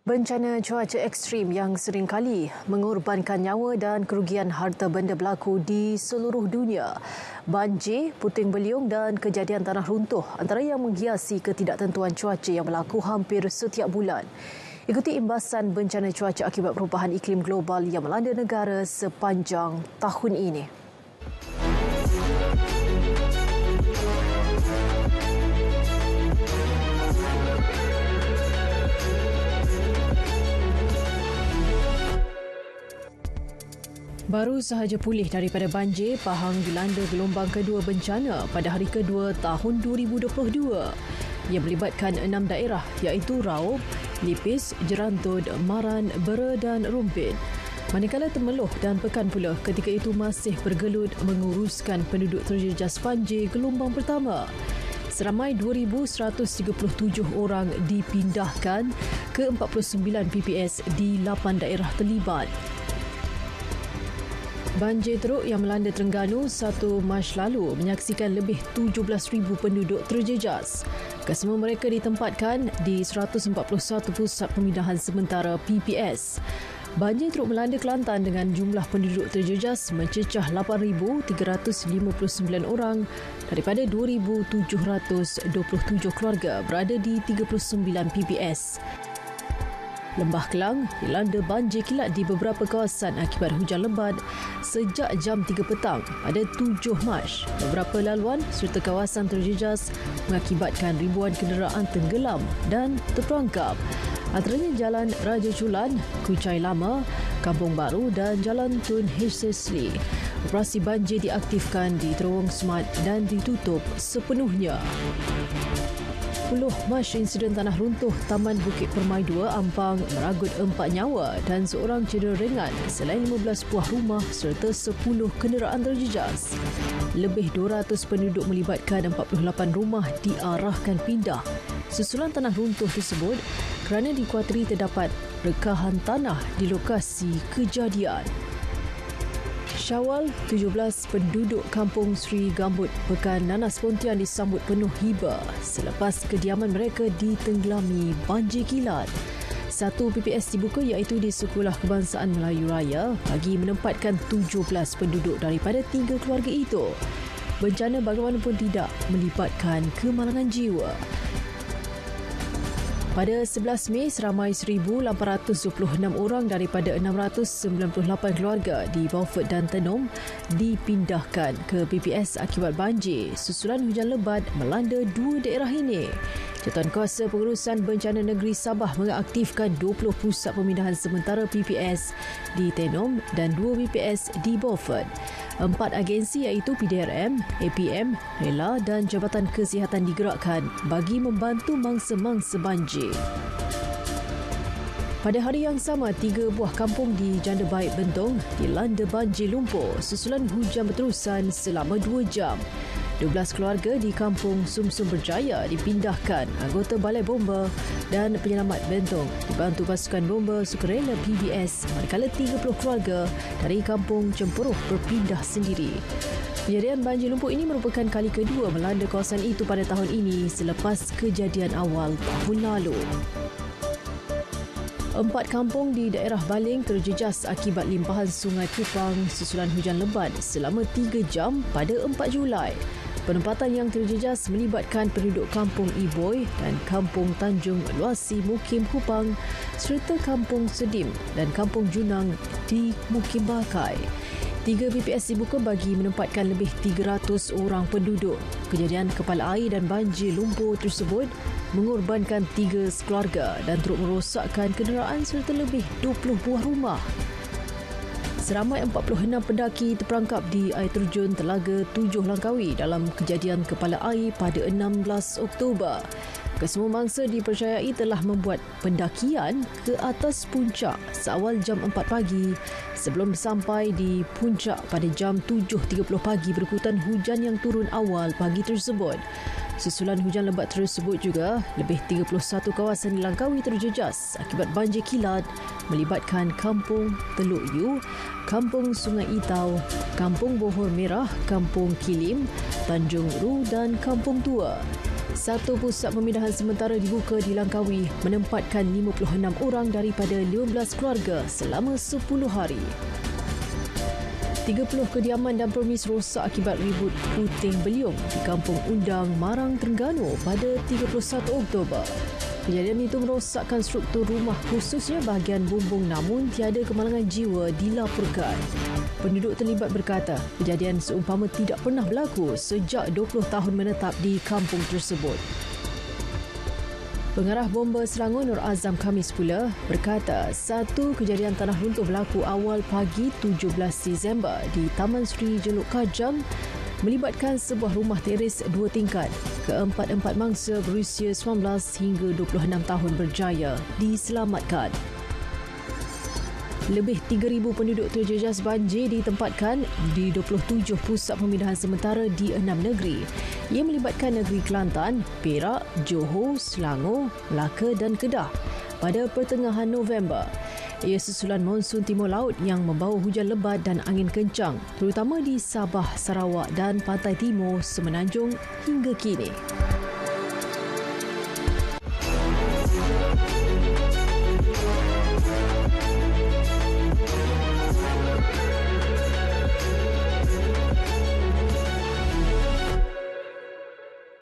Bencana cuaca ekstrim yang sering kali mengorbankan nyawa dan kerugian harta benda berlaku di seluruh dunia. Banjir, puting beliung dan kejadian tanah runtuh antara yang menghiasi ketidaktentuan cuaca yang berlaku hampir setiap bulan. Ikuti imbasan bencana cuaca akibat perubahan iklim global yang melanda negara sepanjang tahun ini. Baru sahaja pulih daripada banjir, Pahang dilanda gelombang kedua bencana pada hari kedua tahun 2022 yang melibatkan 6 daerah iaitu Raub, Lipis, Jerantut, Maran, Bera dan Rumpin. Manakala Temeloh dan Pekan pula ketika itu masih bergelut menguruskan penduduk terjejas banjir gelombang pertama. Seramai 2,137 orang dipindahkan ke 49 PPS di 8 daerah terlibat. Banjir teruk yang melanda Terengganu 1 Mac lalu menyaksikan lebih 17,000 penduduk terjejas. Kesemua mereka ditempatkan di 141 pusat pemindahan sementara PPS. Banjir teruk melanda Kelantan dengan jumlah penduduk terjejas mencecah 8,359 orang daripada 2,727 keluarga berada di 39 PPS. Lembah Kelang dilanda banjir kilat di beberapa kawasan akibat hujan lebat sejak jam 3 petang pada 7 Mac. Beberapa laluan serta kawasan terjejas mengakibatkan ribuan kenderaan tenggelam dan terperangkap. Antaranya Jalan Raja Chulan, Kuchai Lama, Kampung Baru dan Jalan Tun Hesesli. Operasi banjir diaktifkan di Terowong Smart dan ditutup sepenuhnya. 10 Mac insiden tanah runtuh Taman Bukit Permai 2 Ampang meragut 4 nyawa dan seorang cedera ringan selain 15 buah rumah serta 10 kenderaan terjejas. Lebih 200 penduduk melibatkan 48 rumah diarahkan pindah susulan tanah runtuh tersebut kerana dikuatiri terdapat rekahan tanah di lokasi kejadian. Syawal 17 penduduk kampung Sri Gambut Pekan Nanas Pontian disambut penuh hiba selepas kediaman mereka ditenggelami banjir kilat. 1 PPS dibuka iaitu di Sekolah Kebangsaan Melayu Raya bagi menempatkan 17 penduduk daripada 3 keluarga itu. Bencana bagaimanapun tidak melibatkan kemalangan jiwa. Pada 11 Mei, seramai 1,826 orang daripada 698 keluarga di Beaufort dan Tenom dipindahkan ke PPS akibat banjir susulan hujan lebat melanda 2 daerah ini. Jawatankuasa Pengurusan Bencana Negeri Sabah mengaktifkan 20 pusat pemindahan sementara PPS di Tenom dan 2 PPS di Beaufort. 4 agensi iaitu PDRM, APM, Rela dan Jabatan Kesihatan digerakkan bagi membantu mangsa-mangsa banjir. Pada hari yang sama, 3 buah kampung di Janda Baik Bentong dilanda banjir lumpur susulan hujan berterusan selama 2 jam. 12 keluarga di kampung Sumsum Berjaya dipindahkan anggota Balai Bomba dan Penyelamat Bentong dibantu pasukan bomba sukarela PBS manakala 30 keluarga dari kampung Cemperuh berpindah sendiri. Kejadian banjir lumpur ini merupakan kali kedua melanda kawasan itu pada tahun ini selepas kejadian awal tahun lalu. 4 kampung di daerah Baling terjejas akibat limpahan Sungai Kupang susulan hujan lebat selama 3 jam pada 4 Julai. Penempatan yang terjejas melibatkan penduduk kampung Iboy dan kampung Tanjung Luasi Mukim Kupang serta kampung Sedim dan kampung Junang di Mukim Bakai. 3 PPS dibuka bagi menempatkan lebih 300 orang penduduk. Kejadian kepala air dan banjir lumpur tersebut mengorbankan 3 keluarga dan turut merosakkan kenderaan serta lebih 20 buah rumah. Seramai 46 pendaki terperangkap di air terjun Telaga 7 Langkawi dalam kejadian kepala air pada 16 Oktober. Kesemua mangsa dipercayai telah membuat pendakian ke atas puncak seawal jam 4 pagi sebelum sampai di puncak pada jam 7.30 pagi berikutan hujan yang turun awal pagi tersebut. Susulan hujan lebat tersebut juga, lebih 31 kawasan di Langkawi terjejas akibat banjir kilat melibatkan Kampung Teluk Yu, Kampung Sungai Itau, Kampung Bohor Merah, Kampung Kilim, Tanjung Ru dan Kampung Tua. Satu pusat pemindahan sementara dibuka di Langkawi menempatkan 56 orang daripada 15 keluarga selama 10 hari. 30 kediaman dan permis rosak akibat ribut puting beliung di Kampung Undang, Marang, Terengganu pada 31 Oktober. Kejadian itu merosakkan struktur rumah khususnya bahagian bumbung namun tiada kemalangan jiwa dilaporkan. Penduduk terlibat berkata kejadian seumpama tidak pernah berlaku sejak 20 tahun menetap di kampung tersebut. Pengarah Bomba Selangor Nur Azam Khamis pula berkata satu kejadian tanah runtuh berlaku awal pagi 17 Disember di Taman Sri Jeluk Kajang melibatkan sebuah rumah teres 2 tingkat. Keempat-empat mangsa berusia 19 hingga 26 tahun berjaya diselamatkan. Lebih 3,000 penduduk terjejas banjir ditempatkan di 27 pusat pemindahan sementara di 6 negeri. Ia melibatkan negeri Kelantan, Perak, Johor, Selangor, Melaka dan Kedah pada pertengahan November. Ia susulan monsun timur laut yang membawa hujan lebat dan angin kencang, terutama di Sabah, Sarawak dan pantai timur Semenanjung hingga kini.